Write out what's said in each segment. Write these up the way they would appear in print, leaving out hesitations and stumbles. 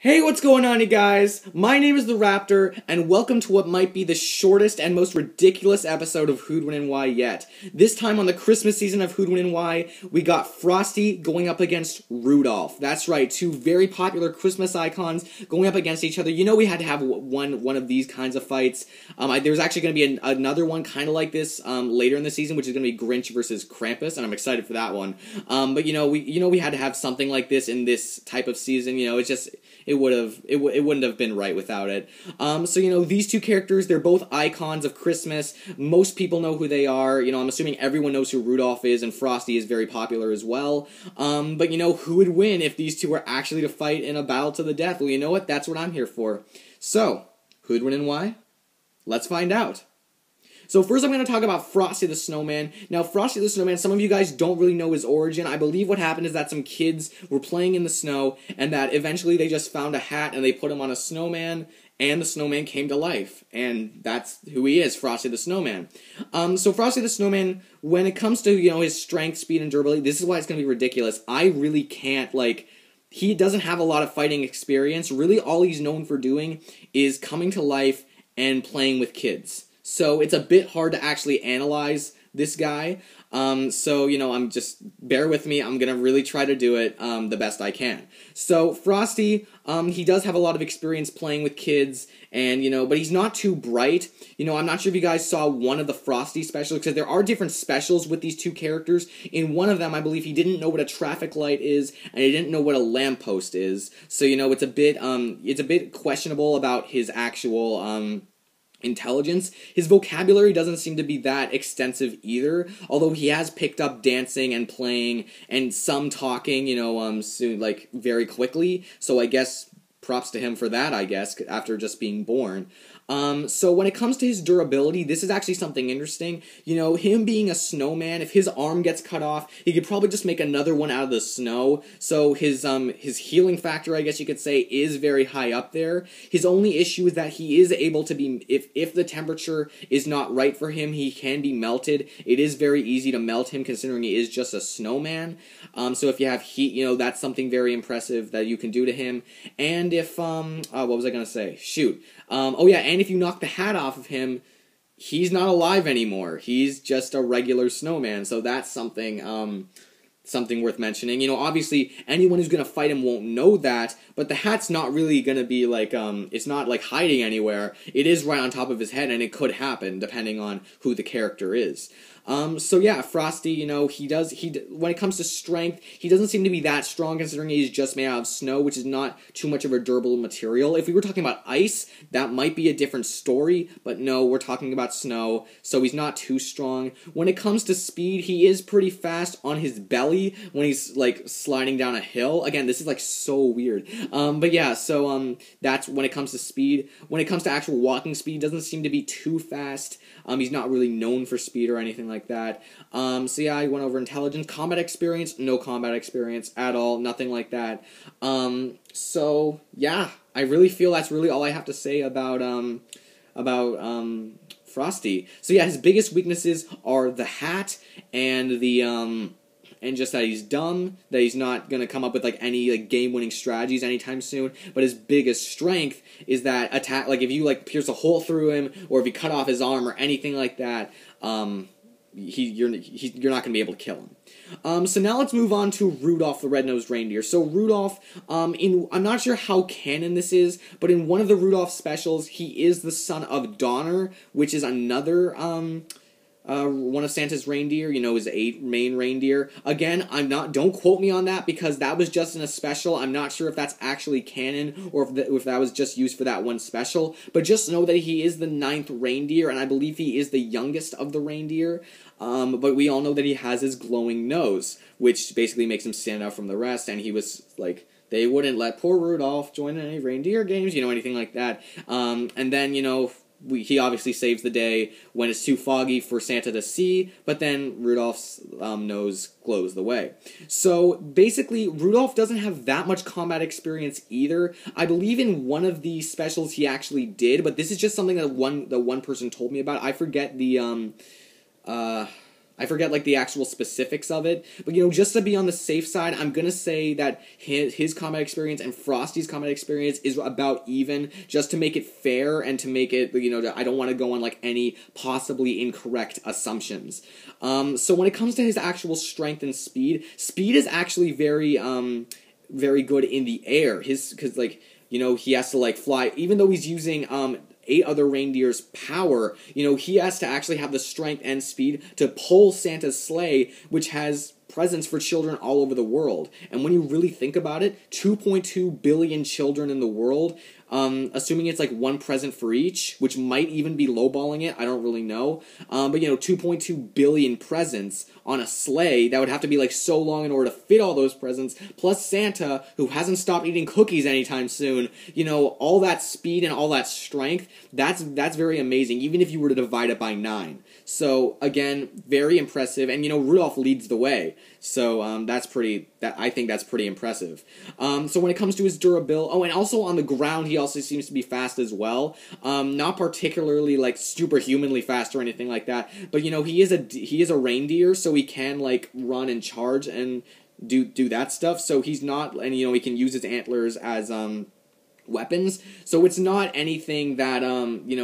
Hey, what's going on, you guys? My name is the Raptor, and welcome to what might be the shortest and most ridiculous episode of Who'd Win and Why yet. This time on the Christmas season of Who'd Win and Why, we got Frosty going up against Rudolph. That's right, two very popular Christmas icons going up against each other. You know we had to have one of these kinds of fights. There's actually going to be another one kind of like this later in the season, which is going to be Grinch versus Krampus, and I'm excited for that one. But we had to have something like this in this type of season. You know, it's just it wouldn't have been right without it. These two characters, they're both icons of Christmas. Most people know who they are. You know, I'm assuming everyone knows who Rudolph is, and Frosty is very popular as well. But who would win if these two were actually to fight in a battle to the death? Well, you know what? That's what I'm here for. So, who'd win and why? Let's find out. So first I'm going to talk about Frosty the Snowman. Now, Frosty the Snowman, some of you guys don't really know his origin. I believe what happened is that some kids were playing in the snow, and that eventually they just found a hat and they put him on a snowman, and the snowman came to life. And that's who he is, Frosty the Snowman. So Frosty the Snowman, when it comes to, his strength, speed, and durability, this is why it's going to be ridiculous. I really can't, he doesn't have a lot of fighting experience. Really, all he's known for doing is coming to life and playing with kids. So it's a bit hard to actually analyze this guy. I'm just, bear with me, I'm going to really try to do it the best I can. So Frosty, he does have a lot of experience playing with kids, and, but he's not too bright. I'm not sure if you guys saw one of the Frosty specials, because there are different specials with these two characters. In one of them, I believe he didn't know what a traffic light is, and he didn't know what a lamppost is. So, it's a bit questionable about his actual, intelligence. His vocabulary doesn't seem to be that extensive either, although he has picked up dancing and playing and some talking, soon, very quickly, so I guess props to him for that, I guess, after just being born. So when it comes to his durability, this is actually something interesting. Him being a snowman, if his arm gets cut off, he could probably just make another one out of the snow. So his healing factor, I guess you could say, is very high up there. His only issue is that he is able to be, if the temperature is not right for him, he can be melted. It is very easy to melt him, considering he is just a snowman. So if you have heat, that's something very impressive that you can do to him. And if, what was I gonna say? Shoot. And if you knock the hat off of him, he's not alive anymore. He's just a regular snowman, so that's something, something worth mentioning. Obviously, anyone who's gonna fight him won't know that, but the hat's not really gonna be it's not hiding anywhere. It is right on top of his head, and it could happen, depending on who the character is. Frosty, when it comes to strength, he doesn't seem to be that strong, considering he's just made out of snow, which is not too much of a durable material. If we were talking about ice, that might be a different story, but no, we're talking about snow, so he's not too strong. When it comes to speed, he is pretty fast on his belly when he's, sliding down a hill. Again, this is, so weird. That's when it comes to speed. When it comes to actual walking speed, he doesn't seem to be too fast. He's not really known for speed or anything like that. I went over intelligence. Combat experience, no combat experience at all, nothing like that. I really feel that's really all I have to say about Frosty. So yeah, his biggest weaknesses are the hat and the, and just that he's dumb, that he's not going to come up with, any, game-winning strategies anytime soon, but his biggest strength is that attack, if you, pierce a hole through him, or if you cut off his arm or anything like that, you're not going to be able to kill him. So now let's move on to Rudolph the Red-Nosed Reindeer. So Rudolph, I'm not sure how canon this is, but in one of the Rudolph specials, he is the son of Donner, which is another, one of Santa's reindeer, his 8 main reindeer. Again, don't quote me on that, because that was just in a special. I'm not sure if that's actually canon, or if that was just used for that one special, but just know that he is the 9th reindeer, and I believe he is the youngest of the reindeer, but we all know that he has his glowing nose, which basically makes him stand out from the rest, and he was, they wouldn't let poor Rudolph join any reindeer games, anything like that, and then, he obviously saves the day when it's too foggy for Santa to see, but then Rudolph's nose glows the way. So basically, Rudolph doesn't have that much combat experience either. I believe in one of the specials he actually did, but this is just something that one person told me about. I forget the I forget, like, the actual specifics of it. But, just to be on the safe side, I'm gonna say that his combat experience and Frosty's combat experience is about even, just to make it fair and to make it, I don't want to go on, like, any possibly incorrect assumptions. So when it comes to his actual strength and speed is actually very, very good in the air. Because, like, he has to, like, fly, even though he's using, 8 other reindeers' power, he has to actually have the strength and speed to pull Santa's sleigh, which has presents for children all over the world. And when you really think about it, 2.2 billion children in the world, assuming it's like one present for each, which might even be lowballing it, I don't really know. But 2.2 billion presents on a sleigh, that would have to be like so long in order to fit all those presents, plus Santa, who hasn't stopped eating cookies anytime soon, all that speed and all that strength, that's very amazing, even if you were to divide it by 9. So, again, very impressive, and Rudolph leads the way, so I think that's pretty impressive. So when it comes to his durability, and also on the ground, he also seems to be fast as well. Not particularly, like, superhumanly fast or anything like that, but, he is a reindeer, so he can, like, run and charge and do that stuff, so he's not, and, he can use his antlers as, weapons, so it's not anything that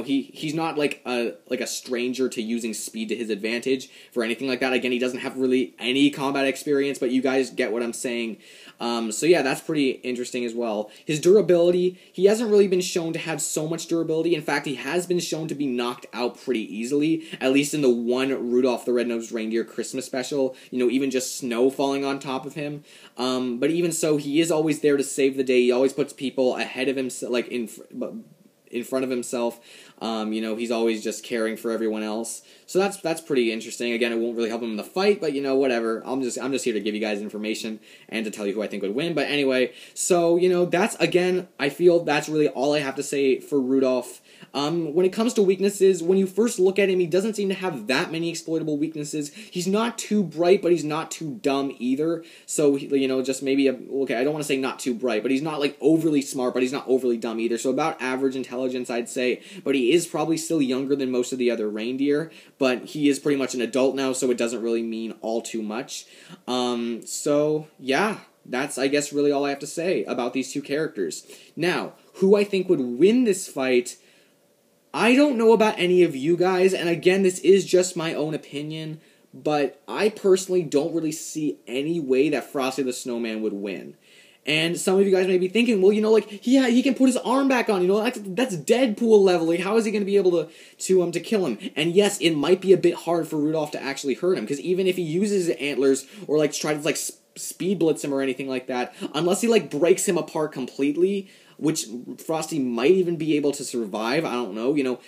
he's not like a stranger to using speed to his advantage for anything like that. Again, he doesn't have really any combat experience, but you guys get what I'm saying. So yeah, that's pretty interesting as well. His durability, he hasn't really been shown to have so much durability. In fact, he has been shown to be knocked out pretty easily, at least in the one Rudolph the Red-Nosed Reindeer Christmas special, even just snow falling on top of him. But even so, he is always there to save the day. He always puts people ahead of himself, like in front of himself. He's always just caring for everyone else. So that's pretty interesting. Again, it won't really help him in the fight, but whatever. I'm just here to give you guys information and to tell you who I think would win. But anyway, so that's, again, I feel that's really all I have to say for Rudolph. When it comes to weaknesses, when you first look at him, he doesn't seem to have that many exploitable weaknesses. He's not too bright, but he's not too dumb either. So, just maybe, okay, I don't want to say not too bright, but he's not, like, overly smart, but he's not overly dumb either. So about average intelligence, I'd say. But he is probably still younger than most of the other reindeer, but he is pretty much an adult now, so it doesn't really mean all too much. So, yeah. That's, I guess, really all I have to say about these two characters. Now, who I think would win this fight, I don't know about any of you guys, and again, this is just my own opinion, but I personally don't really see any way that Frosty the Snowman would win. And some of you guys may be thinking, well, he can put his arm back on, that's Deadpool level, like, how is he going to be able to kill him? And yes, it might be a bit hard for Rudolph to actually hurt him, because even if he uses his antlers, or, like, try to, like, speed blitz him or anything like that, unless he, like, breaks him apart completely, which Frosty might even be able to survive, I don't know,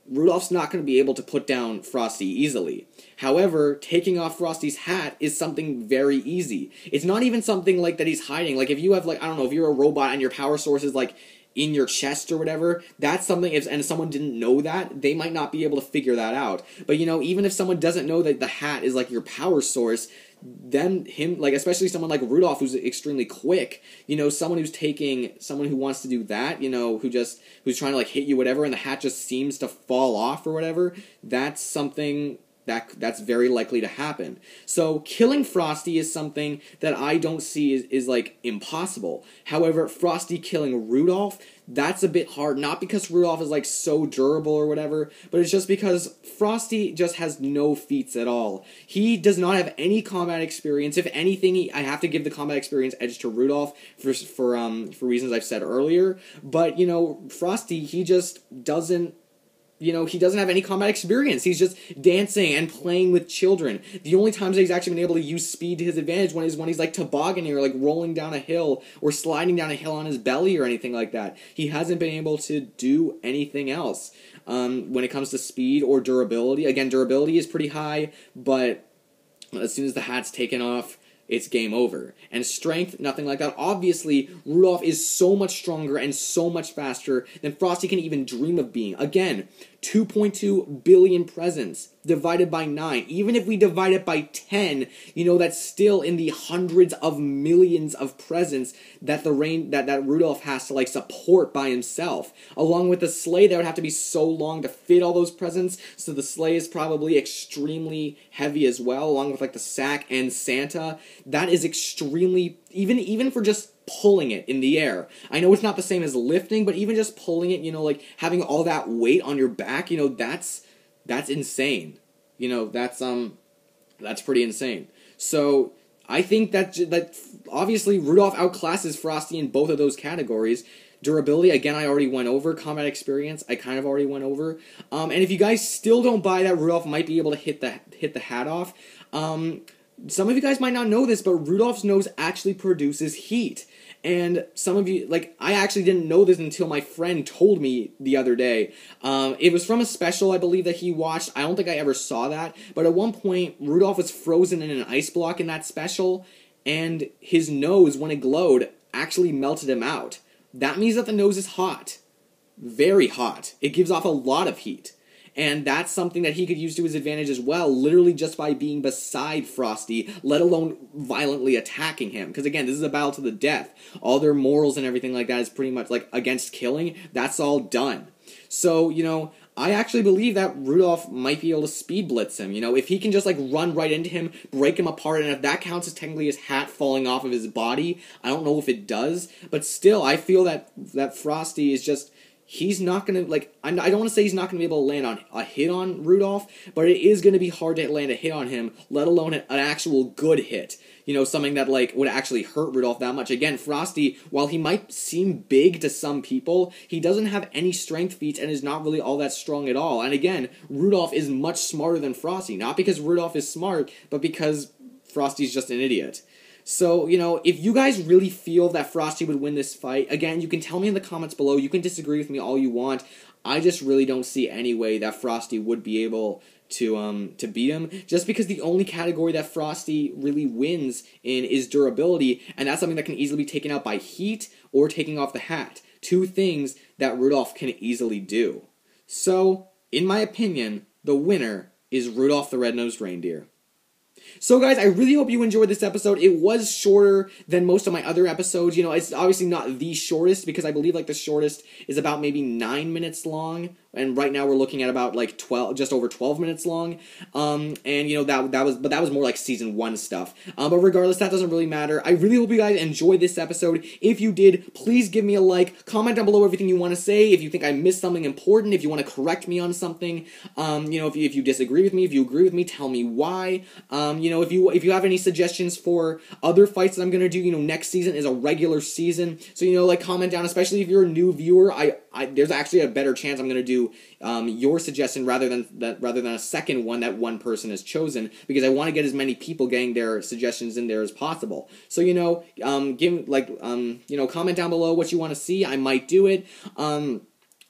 Rudolph's not going to be able to put down Frosty easily. However, taking off Frosty's hat is something very easy. It's not even something, like, that he's hiding. Like, if you have, like, I don't know, if you're a robot and your power source is, like, in your chest or whatever, that's something, and someone didn't know that, they might not be able to figure that out. But, even if someone doesn't know that the hat is, like, your power source, then like, especially someone like Rudolph, who's extremely quick, someone who wants to do that, who's trying to, like, hit you, whatever, and the hat just seems to fall off or whatever, that's something that's very likely to happen. So killing Frosty is something that I don't see is like impossible. However, Frosty killing Rudolph, that's a bit hard. Not because Rudolph is like so durable or whatever, but it's just because Frosty just has no feats at all. He does not have any combat experience. If anything, I have to give the combat experience edge to Rudolph for reasons I've said earlier. But Frosty, he just doesn't. He doesn't have any combat experience. He's just dancing and playing with children. The only times that he's actually been able to use speed to his advantage when he's like tobogganing or like rolling down a hill or sliding down a hill on his belly or anything like that. He hasn't been able to do anything else when it comes to speed or durability. Again, durability is pretty high, but as soon as the hat's taken off, it's game over. And strength, nothing like that. Obviously, Rudolph is so much stronger and so much faster than Frosty can even dream of being. Again, 2.2 billion presents divided by 9. Even if we divide it by 10, that's still in the hundreds of millions of presents that that Rudolph has to like support by himself. Along with the sleigh, that would have to be so long to fit all those presents. So the sleigh is probably extremely heavy as well, along with like the sack and Santa. That is extremely, even for just pulling it in the air. I know it's not the same as lifting, but even just pulling it, like having all that weight on your back, that's insane. That's pretty insane. So I think that obviously Rudolph outclasses Frosty in both of those categories. Durability, again, I already went over. Combat experience, I kind of already went over. And if you guys still don't buy that Rudolph might be able to hit the hat off, some of you guys might not know this, but Rudolph's nose actually produces heat. And some of you, I actually didn't know this until my friend told me the other day. It was from a special, I believe, that he watched. I don't think I ever saw that. But at one point, Rudolph was frozen in an ice block in that special, and his nose, when it glowed, actually melted him out. That means that the nose is hot. Very hot. It gives off a lot of heat. And that's something that he could use to his advantage as well, literally just by being beside Frosty, let alone violently attacking him. Because again, this is a battle to the death. All their morals and everything like that is pretty much against killing. That's all done. So, I actually believe that Rudolph might be able to speed blitz him. If he can just run right into him, break him apart, and if that counts as technically his hat falling off of his body, I don't know if it does. But still, I feel that Frosty is just... He's not going to, I don't want to say he's not going to be able to land on a hit on Rudolph, but it is going to be hard to land a hit on him, let alone an actual good hit. Something that, would actually hurt Rudolph that much. Again, Frosty, while he might seem big to some people, he doesn't have any strength feats and is not really all that strong at all. And again, Rudolph is much smarter than Frosty. Not because Rudolph is smart, but because Frosty's just an idiot. So, if you guys really feel that Frosty would win this fight, again, you can tell me in the comments below. You can disagree with me all you want. I just really don't see any way that Frosty would be able to beat him, just because the only category that Frosty really wins in is durability, and that's something that can easily be taken out by heat or taking off the hat. Two things that Rudolph can easily do. So, in my opinion, the winner is Rudolph the Red-Nosed Reindeer. So guys, I really hope you enjoyed this episode. It was shorter than most of my other episodes. It's obviously not the shortest, because I believe the shortest is about maybe 9 minutes long. And right now we're looking at about 12, just over 12 minutes long. And that was more like season 1 stuff. But regardless, that doesn't really matter. I really hope you guys enjoyed this episode. If you did, please give me a like. Comment down below everything you want to say. If you think I missed something important, if you want to correct me on something, if you disagree with me, if you agree with me, tell me why. If you have any suggestions for other fights that I'm gonna do, next season is a regular season. So comment down, especially if you're a new viewer. There's actually a better chance I'm gonna do your suggestion rather than a second one that one person has chosen, because I want to get as many people getting their suggestions in there as possible. So comment down below what you want to see. I might do it.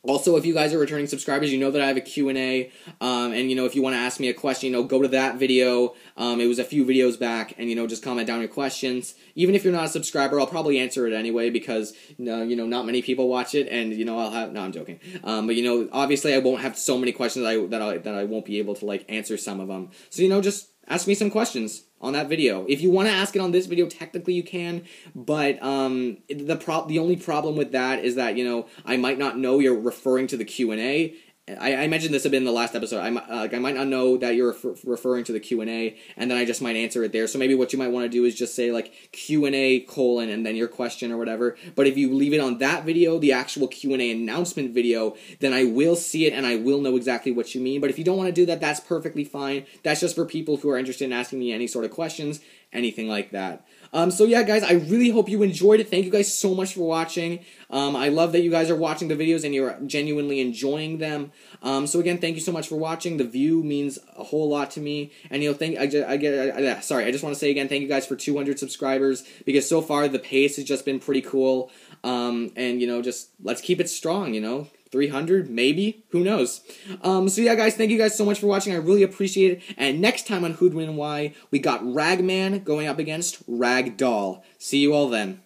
Also, if you guys are returning subscribers, you know that I have a Q&A, and, if you want to ask me a question, go to that video. It was a few videos back, and, just comment down your questions. Even if you're not a subscriber, I'll probably answer it anyway, because, not many people watch it, and, I'll have... No, I'm joking. But, obviously I won't have so many questions that I won't be able to, answer some of them. So, just ask me some questions on that video. If you want to ask it on this video, technically you can, but the only problem with that is that, I might not know you're referring to the Q&A. I mentioned this a bit in the last episode. I might not know that you're referring to the Q&A, and then I just might answer it there. So maybe what you might want to do is just say Q&A : and then your question or whatever. But if you leave it on that video, the actual Q&A announcement video, then I will see it and I will know exactly what you mean. But if you don't want to do that, that's perfectly fine. That's just for people who are interested in asking me any sort of questions, anything like that. So yeah, guys, I really hope you enjoyed it. Thank you guys so much for watching. I love that you guys are watching the videos and you're genuinely enjoying them. So again, thank you so much for watching. The view means a whole lot to me. And I just want to say again, thank you guys for 200 subscribers, because so far the pace has just been pretty cool. And just let's keep it strong, 300, maybe? Who knows? So yeah, guys, thank you guys so much for watching. I really appreciate it. And next time on Who'd Win and Why, we got Ragman going up against Ragdoll. See you all then.